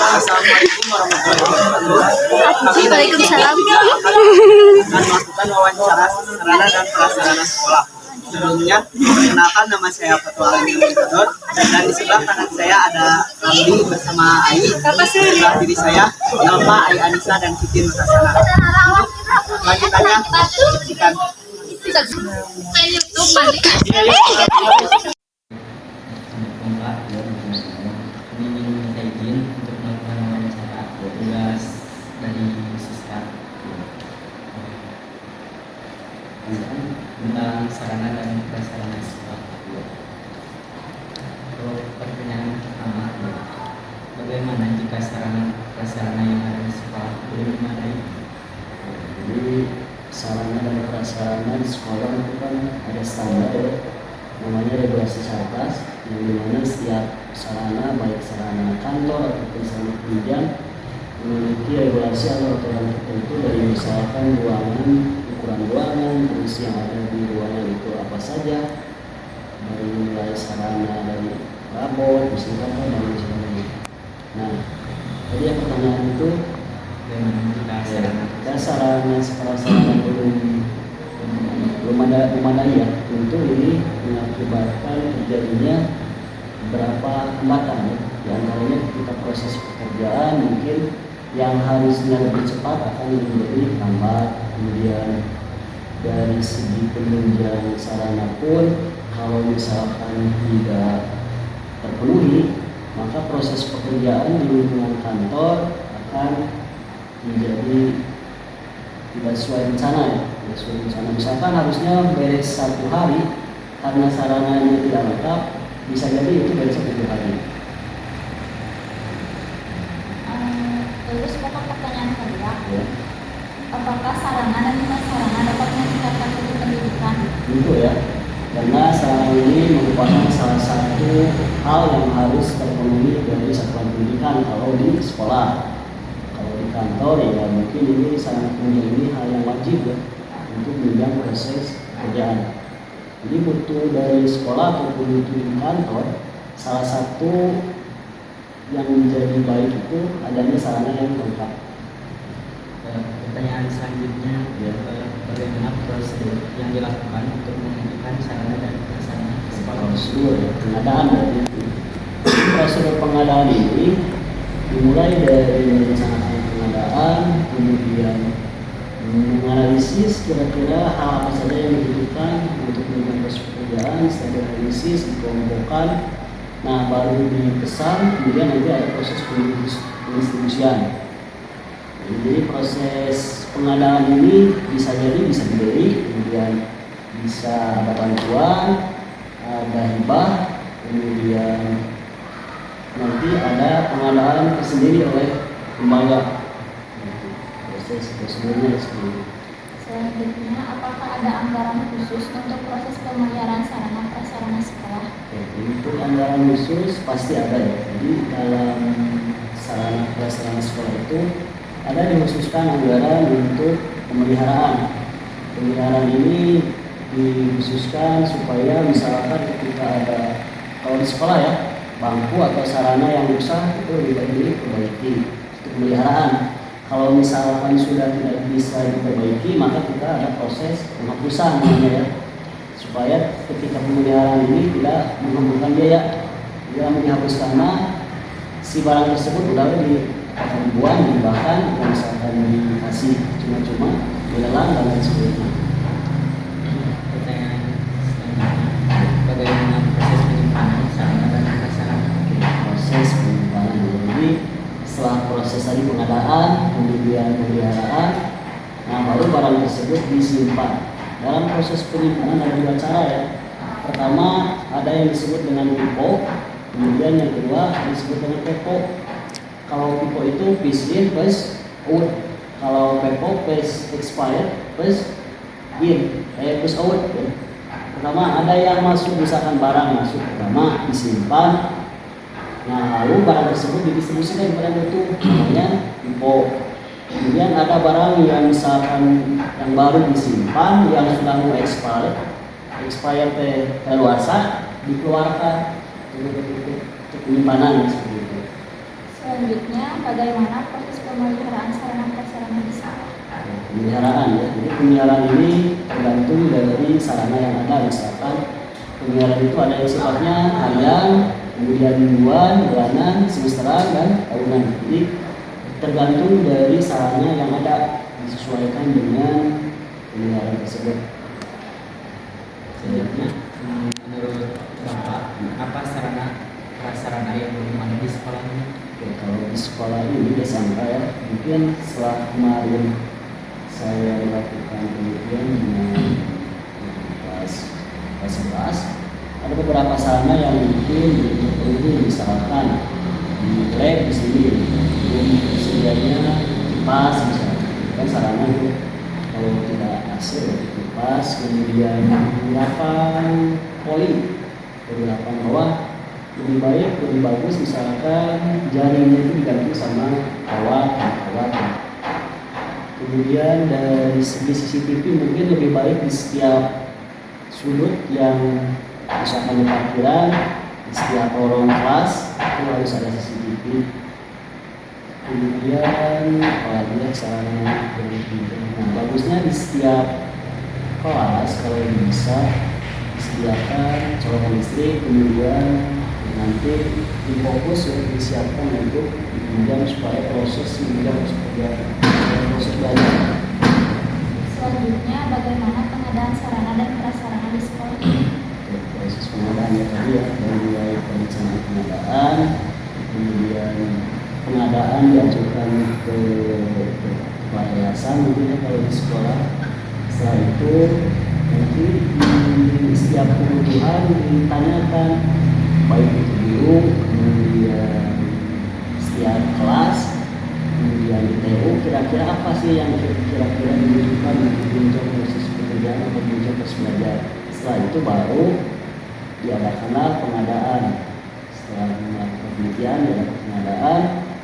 Assalamualaikum warahmatullahi wabarakatuh. Waalaikumsalam. Akan melakukan wawancara sarana dan prasarana sekolah. Sebelumnya, perkenalkan nama saya Fatul Alimintador dan di sebelah kanan saya ada Ramli bersama Ai. Di sebelah kiri saya Yalma, Ai Anissa dan Siti Nurhasana. Untuk lanjutannya, saksikan. Tentang sarana dan prasarana sekolah. Untuk pertanyaan pertama, bagaimana jika sarana prasarana yang ada di sekolah belum memadai? Jadi sarana dan prasarana di sekolah itu kan ada standar ya, namanya regulasi Satgas, yang dimana setiap sarana baik sarana kantor ataupun sarana penunjang memiliki regulasi atau aturan tertentu dari misalkan ruangan, ukuran ruangan, fungsi yang ada di ruangan itu apa saja, dari mulai sarana dari robot, misalkan dan lain sebagainya. Nah, tadi yang pertanyaan itu Bagaimana jika sarana jika sarana sarana belum ada memadai ya, tentu ini mengakibatkan terjadinya beberapa hambatan ya. Di antaranya ketika proses pekerjaan mungkin yang harusnya lebih cepat akan menjadi lambat. Kemudian dari segi penunjang sarana pun kalau misalkan tidak terpenuhi, maka proses pekerjaan di lingkungan kantor akan menjadi tidak sesuai rencana ya. Tidak sesuai rencana. Misalkan harusnya beres 1 hari, karena sarananya tidak lengkap, bisa jadi itu beres 7 hari. Terus pokok pertanyaan kedua, Ya. apakah sarana dan prasarana dapat meningkatkan mutu pendidikan? Tentu ya, karena sarana ini merupakan salah satu hal yang harus terpenuhi dari satuan pendidikan kalau di sekolah. Kalau di kantor ya mungkin ini sangat menjadi hal yang wajib ya untuk menunjang proses pekerjaan. Jadi mutu dari sekolah ataupun mutu di kantor, salah satu yang menjadi baik itu adanya sarana yang lengkap. Pertanyaan selanjutnya, bagaimana prosedur yang dilakukan untuk menentukan sarana dan prasarana sekolah? Prosedur ya, pengadaan berarti. Prosedur pengadaan ini dimulai dari merencanakan pengadaan, kemudian menganalisis kira-kira hal apa saja yang dibutuhkan untuk melakukan proses pekerjaan, setelah analisis dikelompokkan, nah baru dipesan, kemudian nanti ada proses pendistribusian. Jadi proses pengadaan ini bisa jadi bisa dibeli, kemudian bisa ada bantuan, ada hibah, kemudian nanti ada pengadaan tersendiri oleh lembaga. Proses prosedurnya seperti itu. Selanjutnya, apakah ada anggaran khusus untuk proses pemeliharaan sarana prasarana sekolah? Untuk anggaran khusus pasti ada ya. Jadi dalam sarana prasarana sekolah itu ada dikhususkan anggaran untuk pemeliharaan. Pemeliharaan ini dikhususkan supaya misalkan ketika ada, kalau di sekolah ya, bangku atau sarana yang rusak itu lebih baik diperbaiki untuk pemeliharaan. Kalau misalkan sudah tidak bisa diperbaiki, maka kita ada proses penghapusan namanya ya, supaya ketika pemeliharaan ini tidak mengumpulkan biaya. Tidak mau dihapus karena si barang tersebut udah dibuang, dibakar, misalkan dikasih cuma-cuma, dilelang dan lain sebagainya. Pertanyaan selanjutnya, bagaimana proses penyimpanan sarana dan prasarana? Proses penyimpanan. Jadi setelah proses tadi pengadaan, kemudian pemeliharaan, nah baru barang tersebut disimpan. Dalam proses penyimpanan ada 2 cara ya. Pertama ada yang disebut dengan pipo, kemudian yang kedua disebut dengan pepo. Kalau pipo itu phase in plus out, kalau pepo phase expired plus in, plus out ya. Pertama ada yang masuk, misalkan barang masuk pertama disimpan, nah lalu barang tersebut didistribusikan kepada mutu, namanya pipo. Kemudian ada barang yang misalkan yang baru disimpan, yang sudah mau expired keluarsa, dikeluarkan untuk penyimpanan seperti itu. Selanjutnya, bagaimana proses pemeliharaan sarana prasarana di sekolah? Pemeliharaan ya. Jadi pemeliharaan ini tergantung dari sarana yang ada. Misalkan pemeliharaan itu ada yang sifatnya harian, kemudian mingguan, bulanan, semesteran, dan tahunan. Jadi tergantung dari sarana yang ada, disesuaikan dengan pemeliharaan tersebut. Selanjutnya, menurut Bapak, apa sarana prasarana yang belum ada di sekolah ini? Ya, kalau di sekolah ini di SMK ya, mungkin setelah kemarin saya melakukan penelitian dengan kelas 11, ada beberapa sarana yang mungkin perlu, misalkan di lab di sini belum sedianya kipas misalnya, kan sarana itu kalau tidak AC kipas, kemudian pengelapan poli, pengelapan bawah lebih baik, lebih bagus misalkan jaringnya itu diganti sama kawat. Kemudian dari segi CCTV mungkin lebih baik di setiap sudut yang misalkan di parkiran, di setiap lorong kelas itu harus ada CCTV. Kemudian apalagi ya sarana bagusnya di setiap kelas kalau bisa disediakan colokan listrik, kemudian nanti di fokus yang disiapkan untuk dipinjam supaya proses pinjam proses belajar. Selanjutnya, bagaimana pengadaan sarana dan prasarana di sekolah ini? Proses pengadaan ya tadi ya, dari mulai perencanaan pengadaan, kemudian pengadaan diajukan ke kepala yayasan mungkin ya kalau di sekolah. Setelah itu nanti di setiap kebutuhan ditanyakan, baik itu guru, kemudian setiap kelas, kemudian di TU, kira-kira apa sih yang kira-kira dibutuhkan untuk pinjam proses pekerjaan atau pinjam proses belajar. Setelah itu baru diadakanlah pengadaan. Setelah melakukan penelitian, diadakan pengadaan.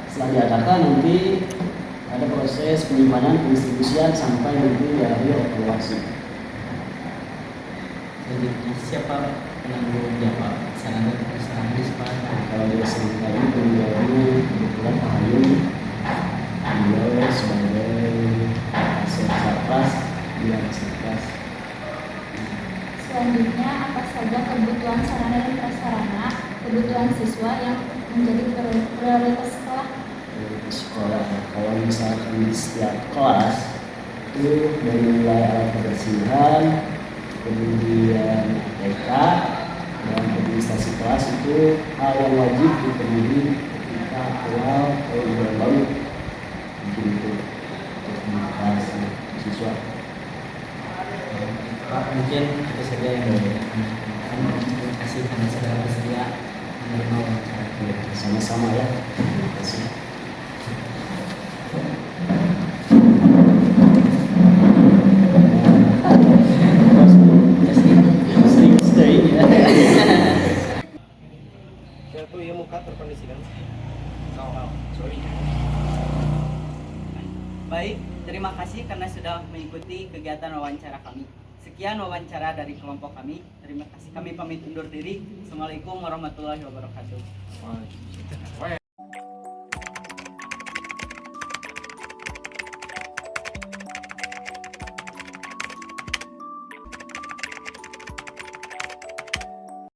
Setelah diadakan nanti ada proses penyimpanan, pendistribusian sampai nanti di akhir evaluasi. Selanjutnya, siapa penanggung jawab sarana dan prasarana di sekolah? Kalau di SMK ini penjualnya kebetulan Pak Hayung, beliau sebagai asesor Satpas di Satpas. Selanjutnya, apa saja kebutuhan sarana dan prasarana kebutuhan siswa yang menjadi prioritas sekolah? Di sekolah, kalau misalkan di setiap kelas itu dari mulai alat kebersihan, kemudian TK dan administrasi kelas itu hal yang wajib dipenuhi ketika awal bulan baru. Mungkin itu administrasi siswa. Pak, mungkin itu saja yang terima kasih karena sudah bersedia menerima wawancara. Sama-sama ya. Terima kasih. Baik, terima kasih karena sudah mengikuti kegiatan wawancara kami. Sekian wawancara dari kelompok kami. Terima kasih, kami pamit undur diri. Assalamualaikum warahmatullahi wabarakatuh.